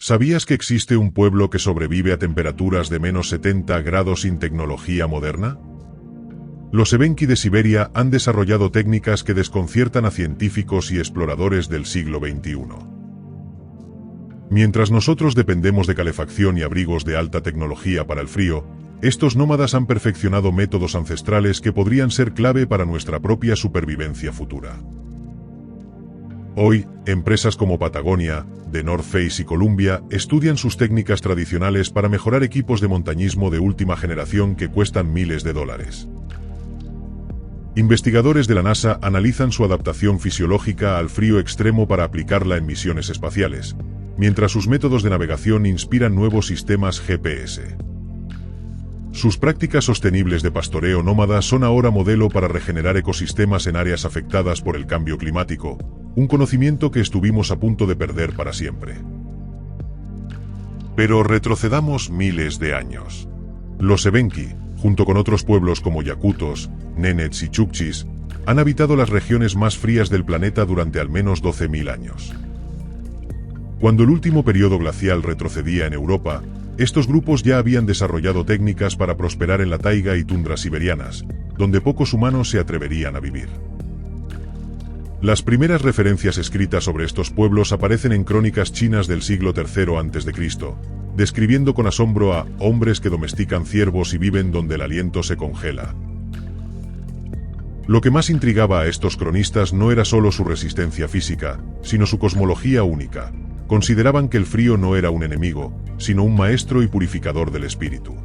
¿Sabías que existe un pueblo que sobrevive a temperaturas de menos 70 grados sin tecnología moderna? Los Evenki de Siberia han desarrollado técnicas que desconciertan a científicos y exploradores del siglo XXI. Mientras nosotros dependemos de calefacción y abrigos de alta tecnología para el frío, estos nómadas han perfeccionado métodos ancestrales que podrían ser clave para nuestra propia supervivencia futura. Hoy, empresas como Patagonia, The North Face y Columbia estudian sus técnicas tradicionales para mejorar equipos de montañismo de última generación que cuestan miles de dólares. Investigadores de la NASA analizan su adaptación fisiológica al frío extremo para aplicarla en misiones espaciales, mientras sus métodos de navegación inspiran nuevos sistemas GPS. Sus prácticas sostenibles de pastoreo nómada son ahora modelo para regenerar ecosistemas en áreas afectadas por el cambio climático, un conocimiento que estuvimos a punto de perder para siempre. Pero retrocedamos miles de años. Los Evenki, junto con otros pueblos como yakutos, nenets y chukchis, han habitado las regiones más frías del planeta durante al menos 12.000 años. Cuando el último periodo glacial retrocedía en Europa, estos grupos ya habían desarrollado técnicas para prosperar en la taiga y tundras siberianas, donde pocos humanos se atreverían a vivir. Las primeras referencias escritas sobre estos pueblos aparecen en crónicas chinas del siglo III a.C., describiendo con asombro a hombres que domestican ciervos y viven donde el aliento se congela. Lo que más intrigaba a estos cronistas no era solo su resistencia física, sino su cosmología única. Consideraban que el frío no era un enemigo, sino un maestro y purificador del espíritu.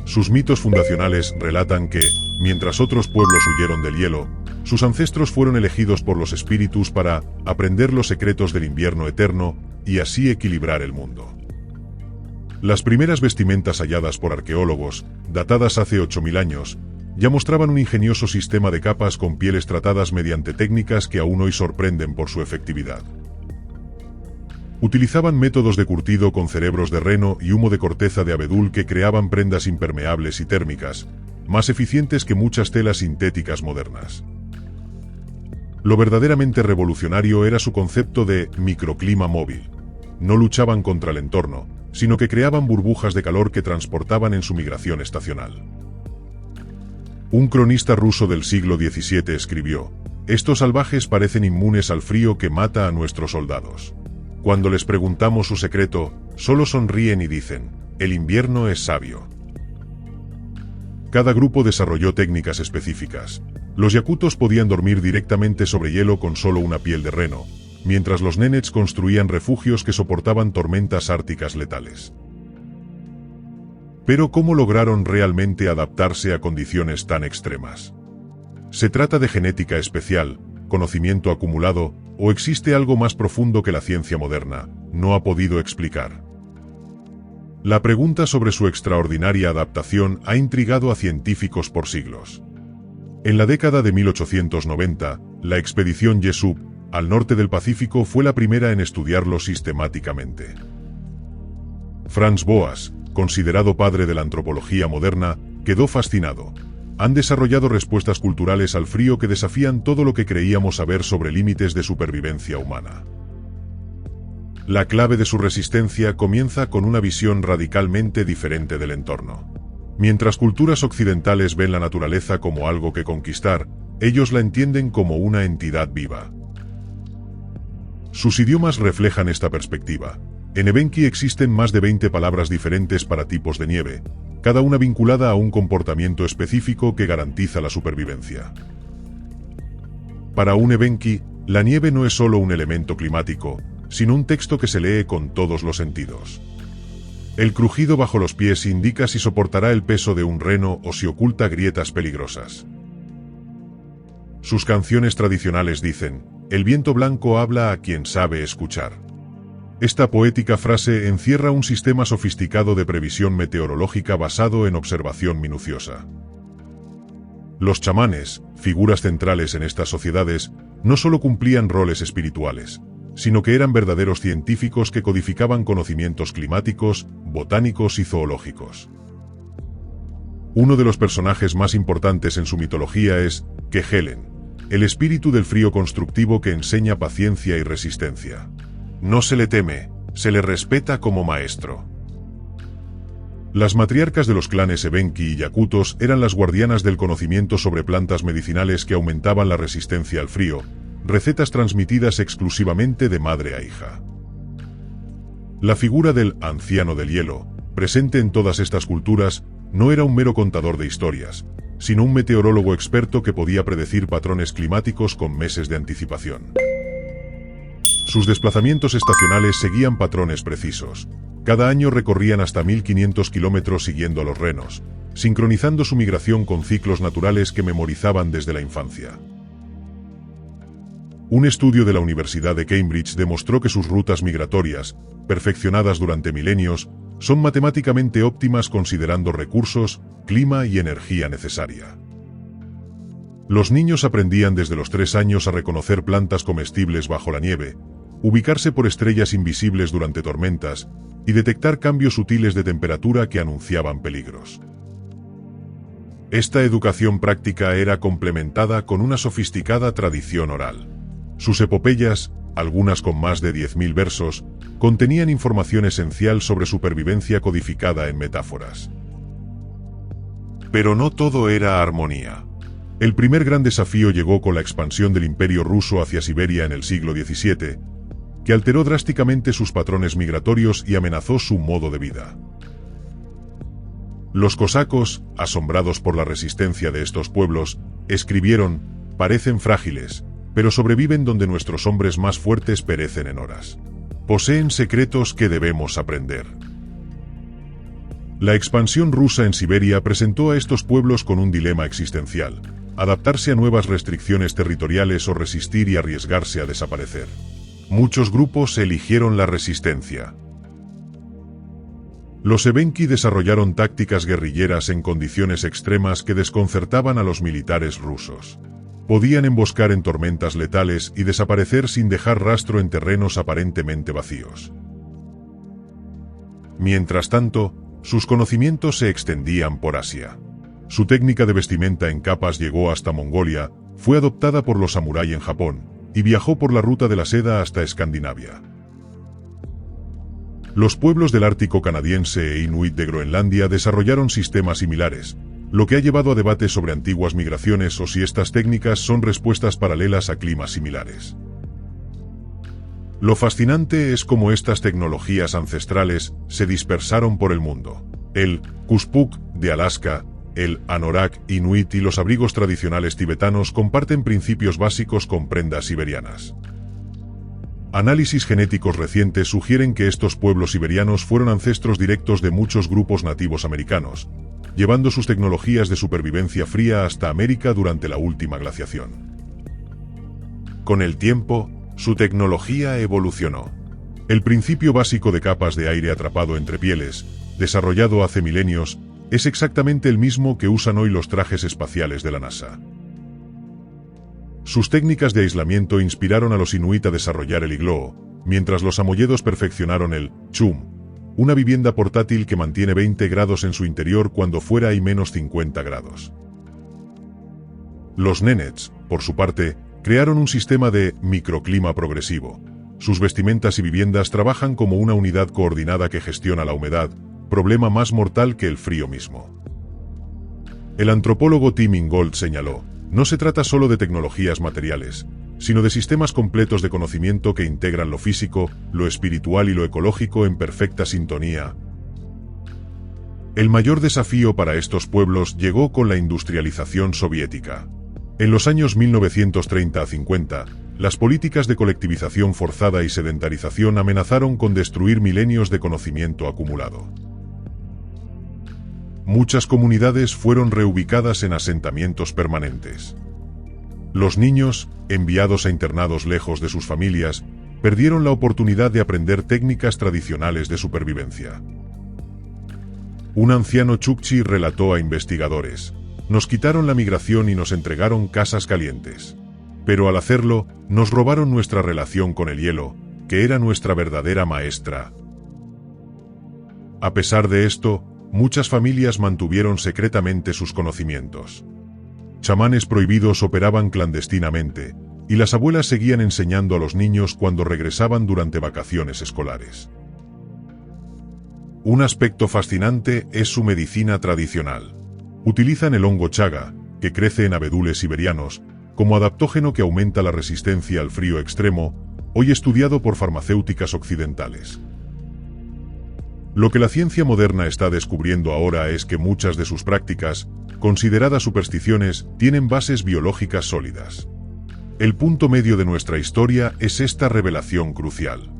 Sus mitos fundacionales relatan que, mientras otros pueblos huyeron del hielo, sus ancestros fueron elegidos por los espíritus para aprender los secretos del invierno eterno y así equilibrar el mundo. Las primeras vestimentas halladas por arqueólogos, datadas hace 8.000 años, ya mostraban un ingenioso sistema de capas con pieles tratadas mediante técnicas que aún hoy sorprenden por su efectividad. Utilizaban métodos de curtido con cerebros de reno y humo de corteza de abedul que creaban prendas impermeables y térmicas, más eficientes que muchas telas sintéticas modernas. Lo verdaderamente revolucionario era su concepto de microclima móvil. No luchaban contra el entorno, sino que creaban burbujas de calor que transportaban en su migración estacional. Un cronista ruso del siglo XVII escribió: "Estos salvajes parecen inmunes al frío que mata a nuestros soldados. Cuando les preguntamos su secreto, solo sonríen y dicen, el invierno es sabio". Cada grupo desarrolló técnicas específicas. Los yakutos podían dormir directamente sobre hielo con solo una piel de reno, mientras los nenets construían refugios que soportaban tormentas árticas letales. Pero ¿cómo lograron realmente adaptarse a condiciones tan extremas? ¿Se trata de genética especial, conocimiento acumulado, o existe algo más profundo que la ciencia moderna no ha podido explicar? La pregunta sobre su extraordinaria adaptación ha intrigado a científicos por siglos. En la década de 1890, la expedición Jesup, al norte del Pacífico, fue la primera en estudiarlo sistemáticamente. Franz Boas, considerado padre de la antropología moderna, quedó fascinado. Han desarrollado respuestas culturales al frío que desafían todo lo que creíamos saber sobre límites de supervivencia humana. La clave de su resistencia comienza con una visión radicalmente diferente del entorno. Mientras culturas occidentales ven la naturaleza como algo que conquistar, ellos la entienden como una entidad viva. Sus idiomas reflejan esta perspectiva. En Evenki existen más de 20 palabras diferentes para tipos de nieve, cada una vinculada a un comportamiento específico que garantiza la supervivencia. Para un Evenki, la nieve no es solo un elemento climático, sino un texto que se lee con todos los sentidos. El crujido bajo los pies indica si soportará el peso de un reno o si oculta grietas peligrosas. Sus canciones tradicionales dicen, "El viento blanco habla a quien sabe escuchar". Esta poética frase encierra un sistema sofisticado de previsión meteorológica basado en observación minuciosa. Los chamanes, figuras centrales en estas sociedades, no solo cumplían roles espirituales, sino que eran verdaderos científicos que codificaban conocimientos climáticos, botánicos y zoológicos. Uno de los personajes más importantes en su mitología es Kehelen, el espíritu del frío constructivo que enseña paciencia y resistencia. No se le teme, Se le respeta como maestro. Las matriarcas de los clanes Evenki y Yakutos eran las guardianas del conocimiento sobre plantas medicinales que aumentaban la resistencia al frío, recetas transmitidas exclusivamente de madre a hija. La figura del anciano del hielo, presente en todas estas culturas, no era un mero contador de historias, sino un meteorólogo experto que podía predecir patrones climáticos con meses de anticipación. Sus desplazamientos estacionales seguían patrones precisos. Cada año recorrían hasta 1500 kilómetros siguiendo a los renos, sincronizando su migración con ciclos naturales que memorizaban desde la infancia. Un estudio de la Universidad de Cambridge demostró que sus rutas migratorias, perfeccionadas durante milenios, son matemáticamente óptimas considerando recursos, clima y energía necesaria. Los niños aprendían desde los 3 años a reconocer plantas comestibles bajo la nieve, ubicarse por estrellas invisibles durante tormentas y detectar cambios sutiles de temperatura que anunciaban peligros. Esta educación práctica era complementada con una sofisticada tradición oral. Sus epopeyas, algunas con más de 10.000 versos, contenían información esencial sobre supervivencia codificada en metáforas. Pero no todo era armonía. El primer gran desafío llegó con la expansión del Imperio ruso hacia Siberia en el siglo XVII, que alteró drásticamente sus patrones migratorios y amenazó su modo de vida. Los cosacos, asombrados por la resistencia de estos pueblos, escribieron: «Parecen frágiles, pero sobreviven donde nuestros hombres más fuertes perecen en horas. Poseen secretos que debemos aprender». La expansión rusa en Siberia presentó a estos pueblos con un dilema existencial: adaptarse a nuevas restricciones territoriales o resistir y arriesgarse a desaparecer. Muchos grupos eligieron la resistencia. Los Evenki desarrollaron tácticas guerrilleras en condiciones extremas que desconcertaban a los militares rusos. Podían emboscar en tormentas letales y desaparecer sin dejar rastro en terrenos aparentemente vacíos. Mientras tanto, sus conocimientos se extendían por Asia. Su técnica de vestimenta en capas llegó hasta Mongolia, fue adoptada por los samurái en Japón, y viajó por la ruta de la seda hasta Escandinavia. Los pueblos del Ártico canadiense e inuit de Groenlandia desarrollaron sistemas similares, lo que ha llevado a debates sobre antiguas migraciones o si estas técnicas son respuestas paralelas a climas similares. Lo fascinante es cómo estas tecnologías ancestrales se dispersaron por el mundo. El Kuspuk de Alaska, el anorak inuit y los abrigos tradicionales tibetanos comparten principios básicos con prendas siberianas. Análisis genéticos recientes sugieren que estos pueblos siberianos fueron ancestros directos de muchos grupos nativos americanos, llevando sus tecnologías de supervivencia fría hasta América durante la última glaciación. Con el tiempo, su tecnología evolucionó. El principio básico de capas de aire atrapado entre pieles, desarrollado hace milenios, es exactamente el mismo que usan hoy los trajes espaciales de la NASA. Sus técnicas de aislamiento inspiraron a los inuit a desarrollar el igloo, mientras los samoyedos perfeccionaron el chum, una vivienda portátil que mantiene 20 grados en su interior cuando fuera hay menos 50 grados. Los nenets, por su parte, crearon un sistema de microclima progresivo. Sus vestimentas y viviendas trabajan como una unidad coordinada que gestiona la humedad, problema más mortal que el frío mismo. El antropólogo Tim Ingold señaló: no se trata solo de tecnologías materiales, sino de sistemas completos de conocimiento que integran lo físico, lo espiritual y lo ecológico en perfecta sintonía. El mayor desafío para estos pueblos llegó con la industrialización soviética. En los años 1930 a 50, las políticas de colectivización forzada y sedentarización amenazaron con destruir milenios de conocimiento acumulado. Muchas comunidades fueron reubicadas en asentamientos permanentes. Los niños, enviados a internados lejos de sus familias, perdieron la oportunidad de aprender técnicas tradicionales de supervivencia. Un anciano Chukchi relató a investigadores: nos quitaron la migración y nos entregaron casas calientes. Pero al hacerlo, nos robaron nuestra relación con el hielo, que era nuestra verdadera maestra. A pesar de esto, muchas familias mantuvieron secretamente sus conocimientos. Chamanes prohibidos operaban clandestinamente, y las abuelas seguían enseñando a los niños cuando regresaban durante vacaciones escolares. Un aspecto fascinante es su medicina tradicional. Utilizan el hongo chaga, que crece en abedules siberianos, como adaptógeno que aumenta la resistencia al frío extremo, hoy estudiado por farmacéuticas occidentales. Lo que la ciencia moderna está descubriendo ahora es que muchas de sus prácticas, consideradas supersticiones, tienen bases biológicas sólidas. El punto medio de nuestra historia es esta revelación crucial.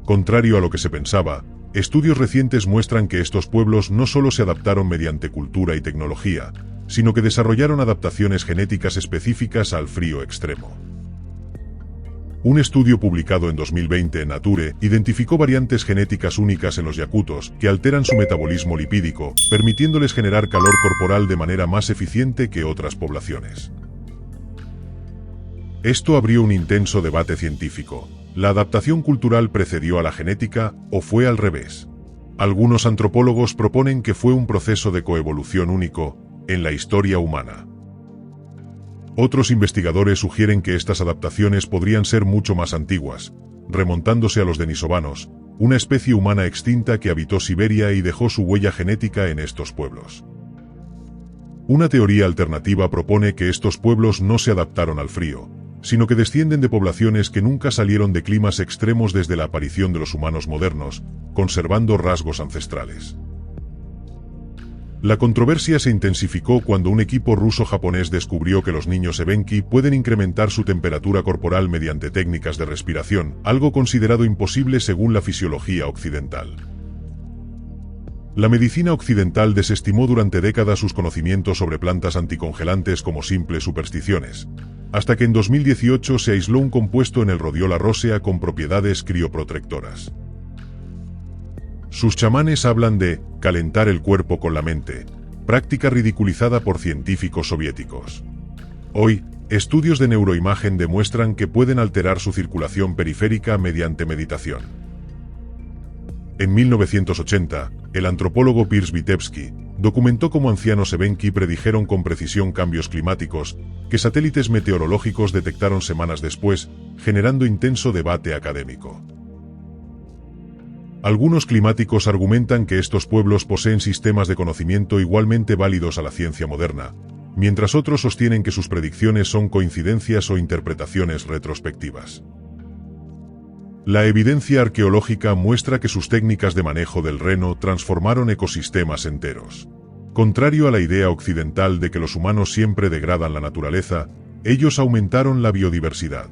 Contrario a lo que se pensaba, estudios recientes muestran que estos pueblos no solo se adaptaron mediante cultura y tecnología, sino que desarrollaron adaptaciones genéticas específicas al frío extremo. Un estudio publicado en 2020 en Nature identificó variantes genéticas únicas en los yakutos que alteran su metabolismo lipídico, permitiéndoles generar calor corporal de manera más eficiente que otras poblaciones. Esto abrió un intenso debate científico. ¿La adaptación cultural precedió a la genética o fue al revés? Algunos antropólogos proponen que fue un proceso de coevolución único en la historia humana. Otros investigadores sugieren que estas adaptaciones podrían ser mucho más antiguas, remontándose a los denisovanos, una especie humana extinta que habitó Siberia y dejó su huella genética en estos pueblos. Una teoría alternativa propone que estos pueblos no se adaptaron al frío, sino que descienden de poblaciones que nunca salieron de climas extremos desde la aparición de los humanos modernos, conservando rasgos ancestrales. La controversia se intensificó cuando un equipo ruso-japonés descubrió que los niños evenki pueden incrementar su temperatura corporal mediante técnicas de respiración, algo considerado imposible según la fisiología occidental. La medicina occidental desestimó durante décadas sus conocimientos sobre plantas anticongelantes como simples supersticiones, hasta que en 2018 se aisló un compuesto en el Rhodiola rosea con propiedades crioprotectoras. Sus chamanes hablan de calentar el cuerpo con la mente, práctica ridiculizada por científicos soviéticos. Hoy, estudios de neuroimagen demuestran que pueden alterar su circulación periférica mediante meditación. En 1980, el antropólogo Piers Vitebsky documentó cómo ancianos evenki predijeron con precisión cambios climáticos que satélites meteorológicos detectaron semanas después, generando intenso debate académico. Algunos climáticos argumentan que estos pueblos poseen sistemas de conocimiento igualmente válidos a la ciencia moderna, mientras otros sostienen que sus predicciones son coincidencias o interpretaciones retrospectivas. La evidencia arqueológica muestra que sus técnicas de manejo del reno transformaron ecosistemas enteros. Contrario a la idea occidental de que los humanos siempre degradan la naturaleza, ellos aumentaron la biodiversidad.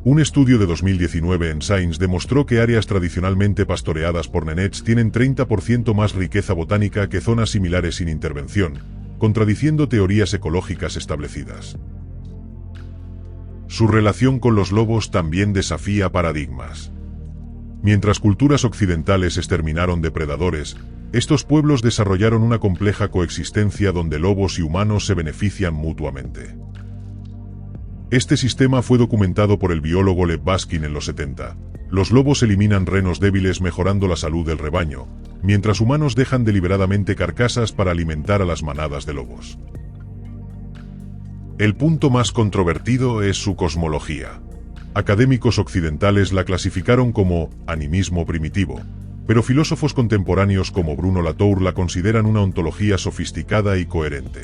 Un estudio de 2019 en Science demostró que áreas tradicionalmente pastoreadas por nenets tienen 30% más riqueza botánica que zonas similares sin intervención, contradiciendo teorías ecológicas establecidas. Su relación con los lobos también desafía paradigmas. Mientras culturas occidentales exterminaron depredadores, estos pueblos desarrollaron una compleja coexistencia donde lobos y humanos se benefician mutuamente. Este sistema fue documentado por el biólogo Lev Baskin en los 70. Los lobos eliminan renos débiles mejorando la salud del rebaño, mientras humanos dejan deliberadamente carcasas para alimentar a las manadas de lobos. El punto más controvertido es su cosmología. Académicos occidentales la clasificaron como animismo primitivo, pero filósofos contemporáneos como Bruno Latour la consideran una ontología sofisticada y coherente.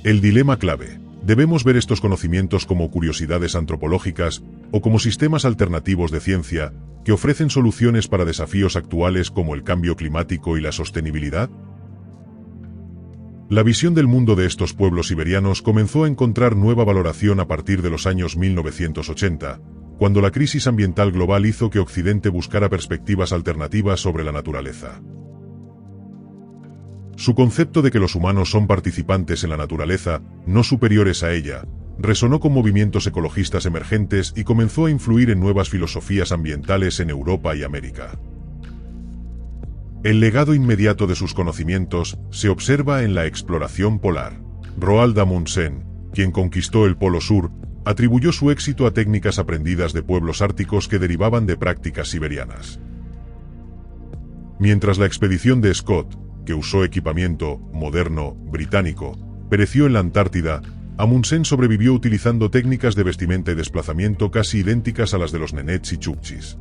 El dilema clave: ¿debemos ver estos conocimientos como curiosidades antropológicas o como sistemas alternativos de ciencia que ofrecen soluciones para desafíos actuales como el cambio climático y la sostenibilidad? La visión del mundo de estos pueblos siberianos comenzó a encontrar nueva valoración a partir de los años 1980, cuando la crisis ambiental global hizo que Occidente buscara perspectivas alternativas sobre la naturaleza. Su concepto de que los humanos son participantes en la naturaleza, no superiores a ella, resonó con movimientos ecologistas emergentes y comenzó a influir en nuevas filosofías ambientales en Europa y América. El legado inmediato de sus conocimientos se observa en la exploración polar. Roald Amundsen, quien conquistó el Polo Sur, atribuyó su éxito a técnicas aprendidas de pueblos árticos que derivaban de prácticas siberianas. Mientras la expedición de Scott, que usó equipamiento moderno británico, pereció en la Antártida, Amundsen sobrevivió utilizando técnicas de vestimenta y desplazamiento casi idénticas a las de los nenets y chukchis.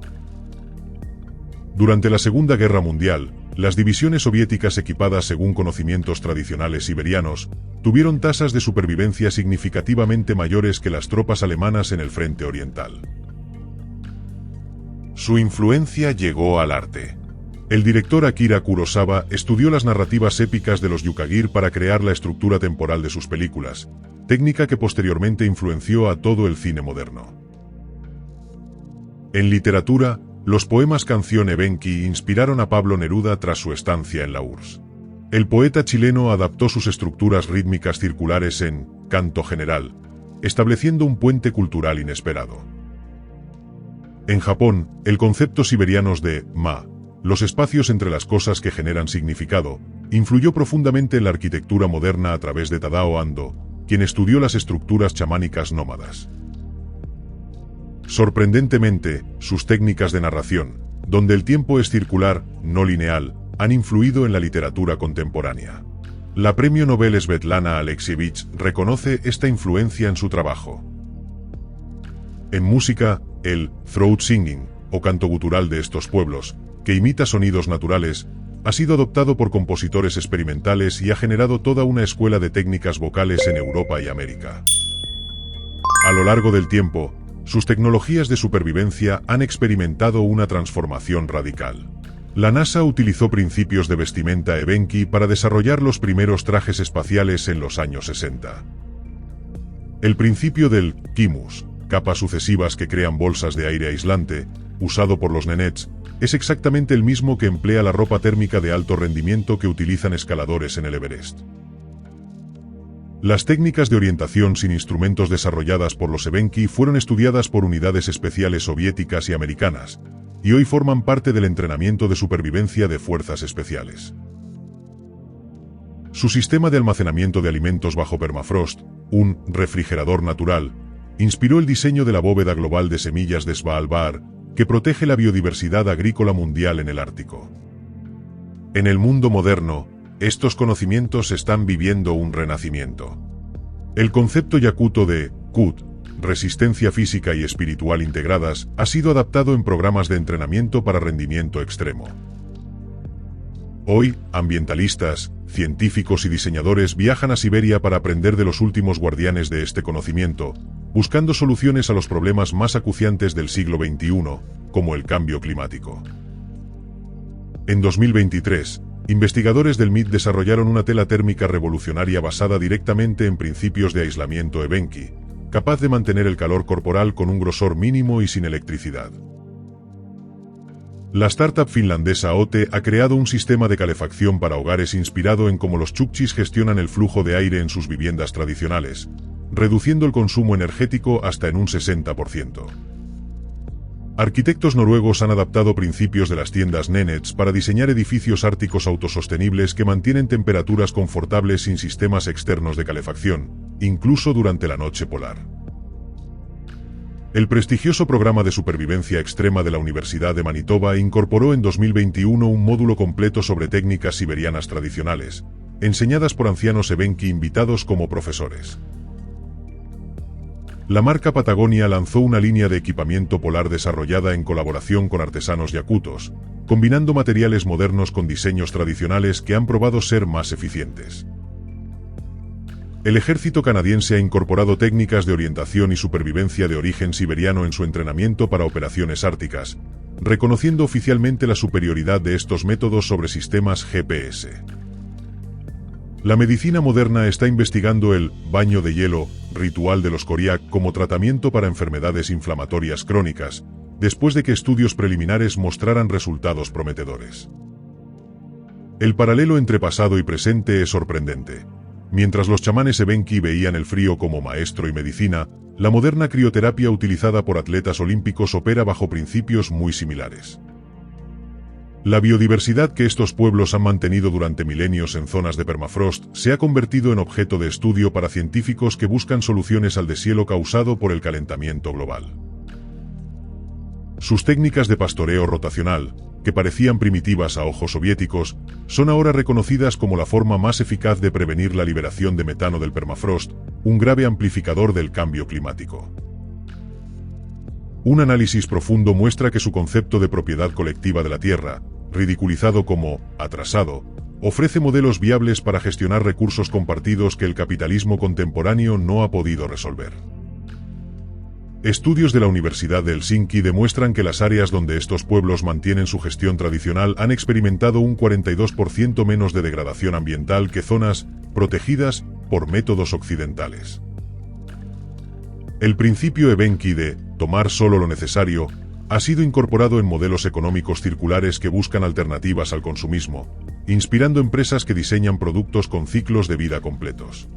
Durante la Segunda Guerra Mundial, las divisiones soviéticas equipadas según conocimientos tradicionales siberianos tuvieron tasas de supervivencia significativamente mayores que las tropas alemanas en el frente oriental. Su influencia llegó al arte. El director Akira Kurosawa estudió las narrativas épicas de los yukagir para crear la estructura temporal de sus películas, técnica que posteriormente influenció a todo el cine moderno. En literatura, los poemas canción Evenki inspiraron a Pablo Neruda tras su estancia en la URSS. El poeta chileno adaptó sus estructuras rítmicas circulares en Canto General, estableciendo un puente cultural inesperado. En Japón, el concepto siberianos de Ma, los espacios entre las cosas que generan significado, influyó profundamente en la arquitectura moderna a través de Tadao Ando, quien estudió las estructuras chamánicas nómadas. Sorprendentemente, sus técnicas de narración, donde el tiempo es circular, no lineal, han influido en la literatura contemporánea. La premio Nobel Svetlana Alexievich reconoce esta influencia en su trabajo. En música, el throat singing, o canto gutural de estos pueblos, que imita sonidos naturales, ha sido adoptado por compositores experimentales y ha generado toda una escuela de técnicas vocales en Europa y América. A lo largo del tiempo, sus tecnologías de supervivencia han experimentado una transformación radical. La NASA utilizó principios de vestimenta Evenki para desarrollar los primeros trajes espaciales en los años 60. El principio del Kimus, capas sucesivas que crean bolsas de aire aislante, usado por los nenets, es exactamente el mismo que emplea la ropa térmica de alto rendimiento que utilizan escaladores en el Everest. Las técnicas de orientación sin instrumentos desarrolladas por los Evenki fueron estudiadas por unidades especiales soviéticas y americanas, y hoy forman parte del entrenamiento de supervivencia de fuerzas especiales. Su sistema de almacenamiento de alimentos bajo permafrost, un refrigerador natural, inspiró el diseño de la bóveda global de semillas de Svalbard, que protege la biodiversidad agrícola mundial en el Ártico. En el mundo moderno, estos conocimientos están viviendo un renacimiento. El concepto yakuto de KUT, resistencia física y espiritual integradas, ha sido adaptado en programas de entrenamiento para rendimiento extremo. Hoy, ambientalistas, científicos y diseñadores viajan a Siberia para aprender de los últimos guardianes de este conocimiento, buscando soluciones a los problemas más acuciantes del siglo XXI, como el cambio climático. En 2023, investigadores del MIT desarrollaron una tela térmica revolucionaria basada directamente en principios de aislamiento Evenki, capaz de mantener el calor corporal con un grosor mínimo y sin electricidad. La startup finlandesa OTE ha creado un sistema de calefacción para hogares inspirado en cómo los chukchis gestionan el flujo de aire en sus viviendas tradicionales, reduciendo el consumo energético hasta en un 60%. Arquitectos noruegos han adaptado principios de las tiendas Nenets para diseñar edificios árticos autosostenibles que mantienen temperaturas confortables sin sistemas externos de calefacción, incluso durante la noche polar. El prestigioso programa de supervivencia extrema de la Universidad de Manitoba incorporó en 2021 un módulo completo sobre técnicas siberianas tradicionales, enseñadas por ancianos Evenki invitados como profesores. La marca Patagonia lanzó una línea de equipamiento polar desarrollada en colaboración con artesanos yakutos, combinando materiales modernos con diseños tradicionales que han probado ser más eficientes. El ejército canadiense ha incorporado técnicas de orientación y supervivencia de origen siberiano en su entrenamiento para operaciones árticas, reconociendo oficialmente la superioridad de estos métodos sobre sistemas GPS. La medicina moderna está investigando el baño de hielo ritual de los Koryak como tratamiento para enfermedades inflamatorias crónicas, después de que estudios preliminares mostraran resultados prometedores. El paralelo entre pasado y presente es sorprendente. Mientras los chamanes Evenki veían el frío como maestro y medicina, la moderna crioterapia utilizada por atletas olímpicos opera bajo principios muy similares. La biodiversidad que estos pueblos han mantenido durante milenios en zonas de permafrost se ha convertido en objeto de estudio para científicos que buscan soluciones al deshielo causado por el calentamiento global. Sus técnicas de pastoreo rotacional, que parecían primitivas a ojos soviéticos, son ahora reconocidas como la forma más eficaz de prevenir la liberación de metano del permafrost, un grave amplificador del cambio climático. Un análisis profundo muestra que su concepto de propiedad colectiva de la Tierra, ridiculizado como atrasado, ofrece modelos viables para gestionar recursos compartidos que el capitalismo contemporáneo no ha podido resolver. Estudios de la Universidad de Helsinki demuestran que las áreas donde estos pueblos mantienen su gestión tradicional han experimentado un 42% menos de degradación ambiental que zonas protegidas por métodos occidentales. El principio Evenki de tomar solo lo necesario ha sido incorporado en modelos económicos circulares que buscan alternativas al consumismo, inspirando empresas que diseñan productos con ciclos de vida completos.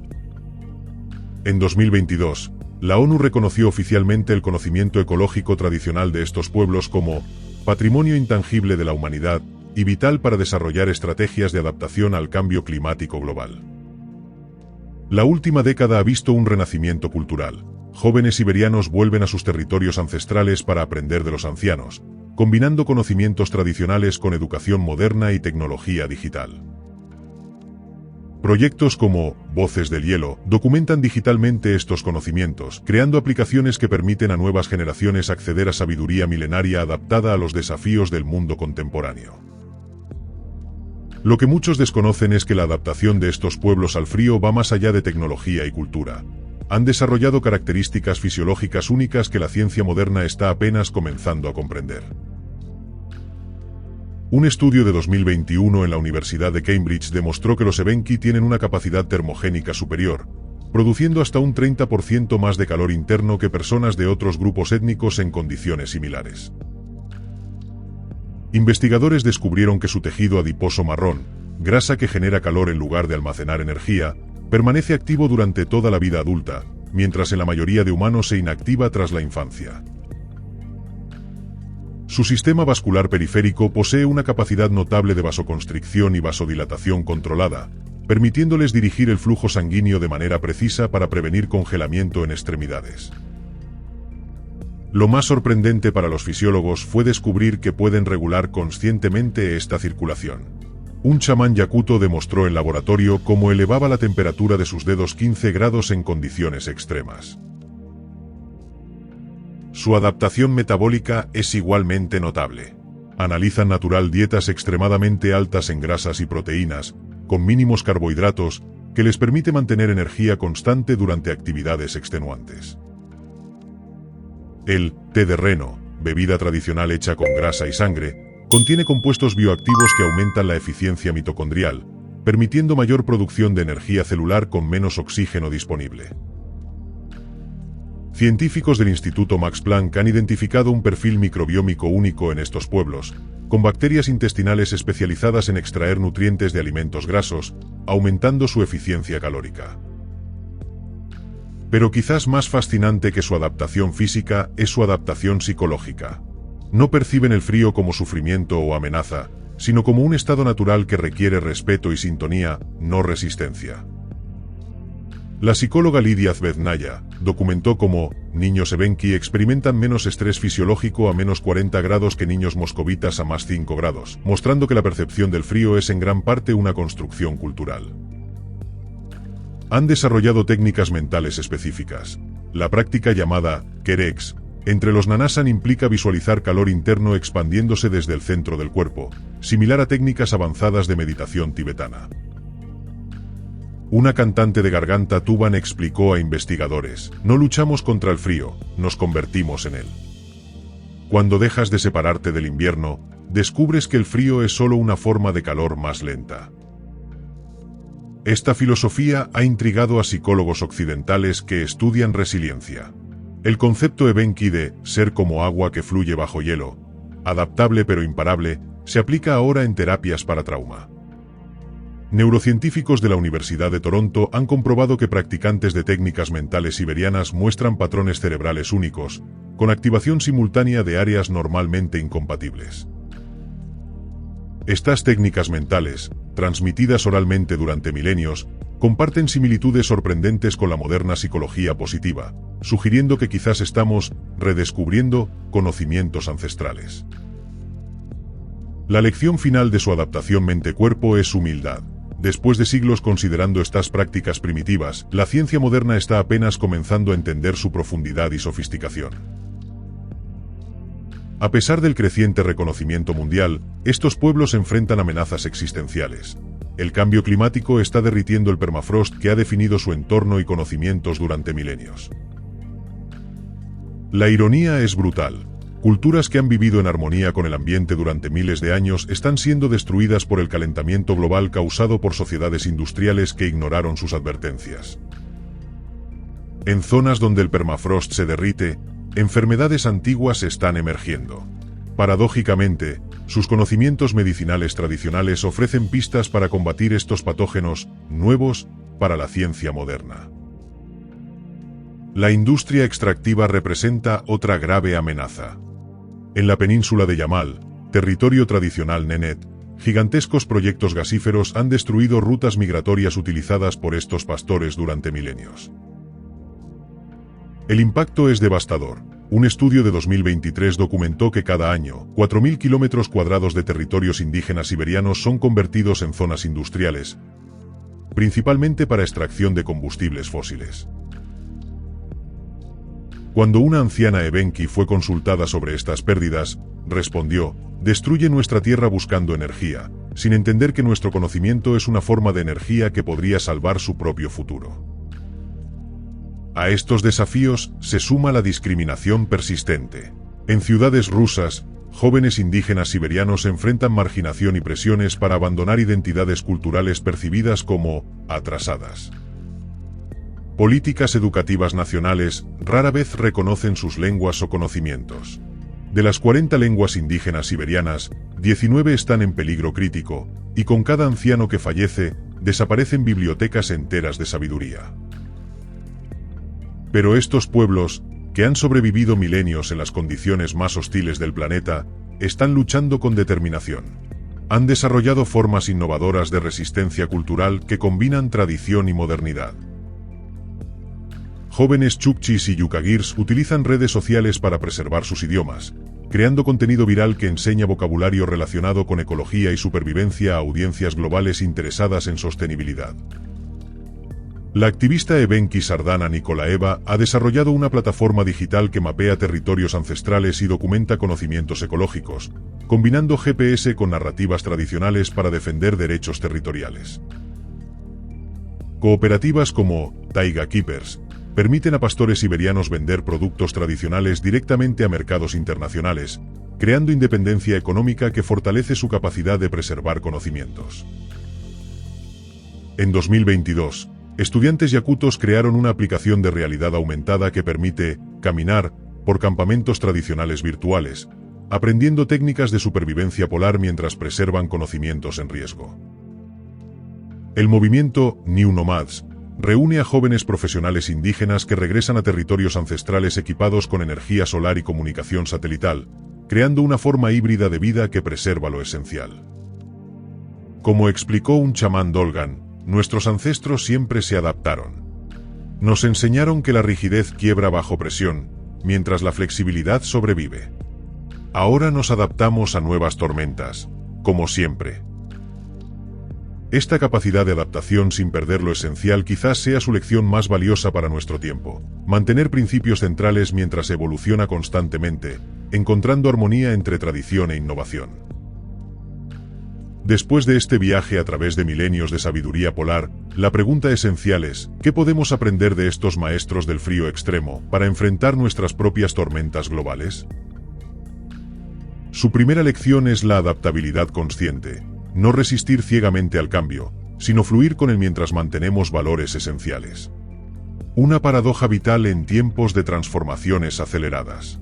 En 2022, la ONU reconoció oficialmente el conocimiento ecológico tradicional de estos pueblos como patrimonio intangible de la humanidad y vital para desarrollar estrategias de adaptación al cambio climático global. La última década ha visto un renacimiento cultural. Jóvenes siberianos vuelven a sus territorios ancestrales para aprender de los ancianos, combinando conocimientos tradicionales con educación moderna y tecnología digital. Proyectos como Voces del Hielo documentan digitalmente estos conocimientos, creando aplicaciones que permiten a nuevas generaciones acceder a sabiduría milenaria adaptada a los desafíos del mundo contemporáneo. Lo que muchos desconocen es que la adaptación de estos pueblos al frío va más allá de tecnología y cultura. Han desarrollado características fisiológicas únicas que la ciencia moderna está apenas comenzando a comprender. Un estudio de 2021 en la Universidad de Cambridge demostró que los Evenki tienen una capacidad termogénica superior, produciendo hasta un 30% más de calor interno que personas de otros grupos étnicos en condiciones similares. Investigadores descubrieron que su tejido adiposo marrón, grasa que genera calor en lugar de almacenar energía, permanece activo durante toda la vida adulta, mientras en la mayoría de humanos se inactiva tras la infancia. Su sistema vascular periférico posee una capacidad notable de vasoconstricción y vasodilatación controlada, permitiéndoles dirigir el flujo sanguíneo de manera precisa para prevenir congelamiento en extremidades. Lo más sorprendente para los fisiólogos fue descubrir que pueden regular conscientemente esta circulación. Un chamán yakuto demostró en laboratorio cómo elevaba la temperatura de sus dedos 15 grados en condiciones extremas. Su adaptación metabólica es igualmente notable. Analizan natural dietas extremadamente altas en grasas y proteínas, con mínimos carbohidratos, que les permite mantener energía constante durante actividades extenuantes. El té de reno, bebida tradicional hecha con grasa y sangre, contiene compuestos bioactivos que aumentan la eficiencia mitocondrial, permitiendo mayor producción de energía celular con menos oxígeno disponible. Científicos del Instituto Max Planck han identificado un perfil microbiómico único en estos pueblos, con bacterias intestinales especializadas en extraer nutrientes de alimentos grasos, aumentando su eficiencia calórica. Pero quizás más fascinante que su adaptación física es su adaptación psicológica. No perciben el frío como sufrimiento o amenaza, sino como un estado natural que requiere respeto y sintonía, no resistencia. La psicóloga Lidia Zvednaya documentó cómo niños Evenki experimentan menos estrés fisiológico a menos 40 grados que niños moscovitas a más 5 grados, mostrando que la percepción del frío es en gran parte una construcción cultural. Han desarrollado técnicas mentales específicas. La práctica llamada Kerex entre los Nanasan implica visualizar calor interno expandiéndose desde el centro del cuerpo, similar a técnicas avanzadas de meditación tibetana. Una cantante de garganta tuban explicó a investigadores: no luchamos contra el frío, nos convertimos en él. Cuando dejas de separarte del invierno, descubres que el frío es solo una forma de calor más lenta. Esta filosofía ha intrigado a psicólogos occidentales que estudian resiliencia. El concepto Evenki de ser como agua que fluye bajo hielo, adaptable pero imparable, se aplica ahora en terapias para trauma. Neurocientíficos de la Universidad de Toronto han comprobado que practicantes de técnicas mentales siberianas muestran patrones cerebrales únicos, con activación simultánea de áreas normalmente incompatibles. Estas técnicas mentales, transmitidas oralmente durante milenios, comparten similitudes sorprendentes con la moderna psicología positiva, sugiriendo que quizás estamos redescubriendo conocimientos ancestrales. La lección final de su adaptación mente-cuerpo es humildad. Después de siglos considerando estas prácticas primitivas, la ciencia moderna está apenas comenzando a entender su profundidad y sofisticación. A pesar del creciente reconocimiento mundial, estos pueblos enfrentan amenazas existenciales. El cambio climático está derritiendo el permafrost que ha definido su entorno y conocimientos durante milenios. La ironía es brutal. Culturas que han vivido en armonía con el ambiente durante miles de años están siendo destruidas por el calentamiento global causado por sociedades industriales que ignoraron sus advertencias. En zonas donde el permafrost se derrite, enfermedades antiguas están emergiendo. Paradójicamente, sus conocimientos medicinales tradicionales ofrecen pistas para combatir estos patógenos nuevos para la ciencia moderna. La industria extractiva representa otra grave amenaza. En la península de Yamal, territorio tradicional Nenet, gigantescos proyectos gasíferos han destruido rutas migratorias utilizadas por estos pastores durante milenios. El impacto es devastador. Un estudio de 2023 documentó que cada año, 4.000 kilómetros cuadrados de territorios indígenas siberianos son convertidos en zonas industriales, principalmente para extracción de combustibles fósiles. Cuando una anciana Evenki fue consultada sobre estas pérdidas, respondió: "Destruye nuestra tierra buscando energía, sin entender que nuestro conocimiento es una forma de energía que podría salvar su propio futuro". A estos desafíos se suma la discriminación persistente. En ciudades rusas, jóvenes indígenas siberianos enfrentan marginación y presiones para abandonar identidades culturales percibidas como atrasadas. Políticas educativas nacionales rara vez reconocen sus lenguas o conocimientos. De las 40 lenguas indígenas siberianas, 19 están en peligro crítico, y con cada anciano que fallece, desaparecen bibliotecas enteras de sabiduría. Pero estos pueblos, que han sobrevivido milenios en las condiciones más hostiles del planeta, están luchando con determinación. Han desarrollado formas innovadoras de resistencia cultural que combinan tradición y modernidad. Jóvenes chukchis y yukagirs utilizan redes sociales para preservar sus idiomas, creando contenido viral que enseña vocabulario relacionado con ecología y supervivencia a audiencias globales interesadas en sostenibilidad. La activista Evenki Sardana Nikolaeva ha desarrollado una plataforma digital que mapea territorios ancestrales y documenta conocimientos ecológicos, combinando GPS con narrativas tradicionales para defender derechos territoriales. Cooperativas como Taiga Keepers permiten a pastores siberianos vender productos tradicionales directamente a mercados internacionales, creando independencia económica que fortalece su capacidad de preservar conocimientos. En 2022, estudiantes yakutos crearon una aplicación de realidad aumentada que permite caminar por campamentos tradicionales virtuales, aprendiendo técnicas de supervivencia polar mientras preservan conocimientos en riesgo. El movimiento New Nomads reúne a jóvenes profesionales indígenas que regresan a territorios ancestrales equipados con energía solar y comunicación satelital, creando una forma híbrida de vida que preserva lo esencial. Como explicó un chamán Dolgan, nuestros ancestros siempre se adaptaron. Nos enseñaron que la rigidez quiebra bajo presión, mientras la flexibilidad sobrevive. Ahora nos adaptamos a nuevas tormentas, como siempre. Esta capacidad de adaptación sin perder lo esencial quizás sea su lección más valiosa para nuestro tiempo. Mantener principios centrales mientras evoluciona constantemente, encontrando armonía entre tradición e innovación. Después de este viaje a través de milenios de sabiduría polar, la pregunta esencial es: ¿qué podemos aprender de estos maestros del frío extremo para enfrentar nuestras propias tormentas globales? Su primera lección es la adaptabilidad consciente. No resistir ciegamente al cambio, sino fluir con él mientras mantenemos valores esenciales. Una paradoja vital en tiempos de transformaciones aceleradas.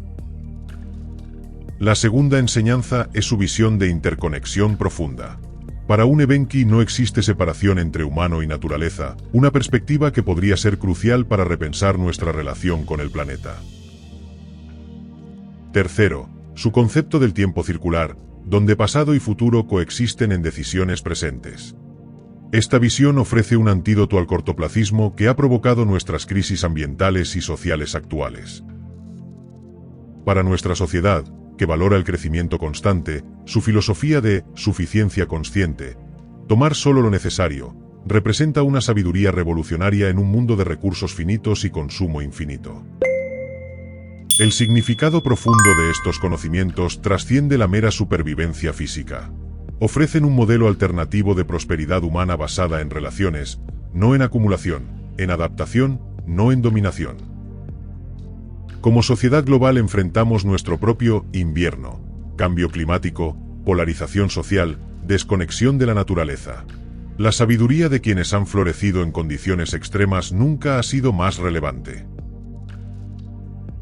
La segunda enseñanza es su visión de interconexión profunda. Para un Evenki no existe separación entre humano y naturaleza, una perspectiva que podría ser crucial para repensar nuestra relación con el planeta. Tercero, su concepto del tiempo circular, donde pasado y futuro coexisten en decisiones presentes. Esta visión ofrece un antídoto al cortoplacismo que ha provocado nuestras crisis ambientales y sociales actuales. Para nuestra sociedad, que valora el crecimiento constante, su filosofía de suficiencia consciente, tomar solo lo necesario, representa una sabiduría revolucionaria en un mundo de recursos finitos y consumo infinito. El significado profundo de estos conocimientos trasciende la mera supervivencia física. Ofrecen un modelo alternativo de prosperidad humana basada en relaciones, no en acumulación, en adaptación, no en dominación. Como sociedad global enfrentamos nuestro propio invierno, cambio climático, polarización social, desconexión de la naturaleza. La sabiduría de quienes han florecido en condiciones extremas nunca ha sido más relevante.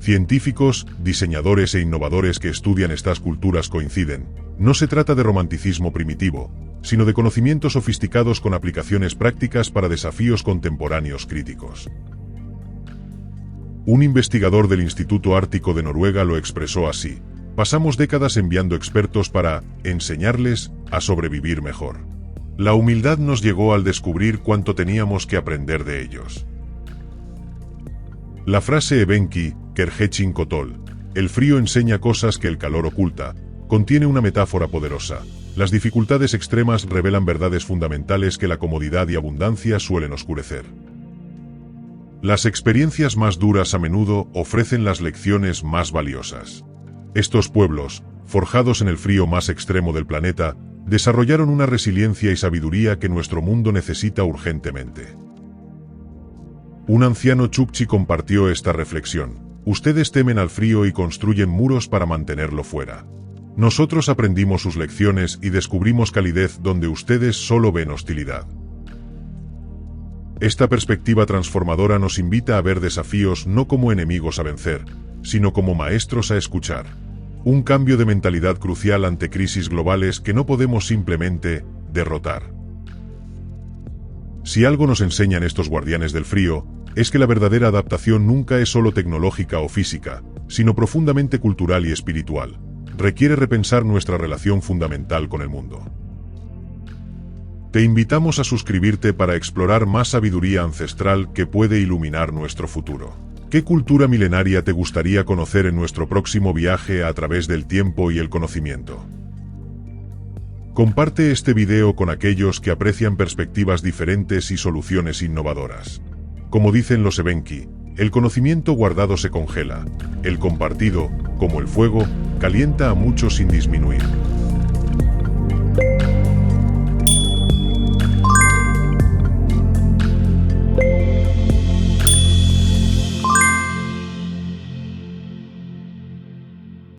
Científicos, diseñadores e innovadores que estudian estas culturas coinciden. No se trata de romanticismo primitivo, sino de conocimientos sofisticados con aplicaciones prácticas para desafíos contemporáneos críticos. Un investigador del Instituto Ártico de Noruega lo expresó así: pasamos décadas enviando expertos para enseñarles a sobrevivir mejor. La humildad nos llegó al descubrir cuánto teníamos que aprender de ellos. La frase Evenki, Kerhechin Kotol, el frío enseña cosas que el calor oculta, contiene una metáfora poderosa. Las dificultades extremas revelan verdades fundamentales que la comodidad y abundancia suelen oscurecer. Las experiencias más duras a menudo ofrecen las lecciones más valiosas. Estos pueblos, forjados en el frío más extremo del planeta, desarrollaron una resiliencia y sabiduría que nuestro mundo necesita urgentemente. Un anciano Chukchi compartió esta reflexión: ustedes temen al frío y construyen muros para mantenerlo fuera. Nosotros aprendimos sus lecciones y descubrimos calidez donde ustedes solo ven hostilidad. Esta perspectiva transformadora nos invita a ver desafíos no como enemigos a vencer, sino como maestros a escuchar. Un cambio de mentalidad crucial ante crisis globales que no podemos simplemente derrotar. Si algo nos enseñan estos guardianes del frío, es que la verdadera adaptación nunca es solo tecnológica o física, sino profundamente cultural y espiritual. Requiere repensar nuestra relación fundamental con el mundo. Te invitamos a suscribirte para explorar más sabiduría ancestral que puede iluminar nuestro futuro. ¿Qué cultura milenaria te gustaría conocer en nuestro próximo viaje a través del tiempo y el conocimiento? Comparte este video con aquellos que aprecian perspectivas diferentes y soluciones innovadoras. Como dicen los Evenki, el conocimiento guardado se congela, el compartido, como el fuego, calienta a muchos sin disminuir.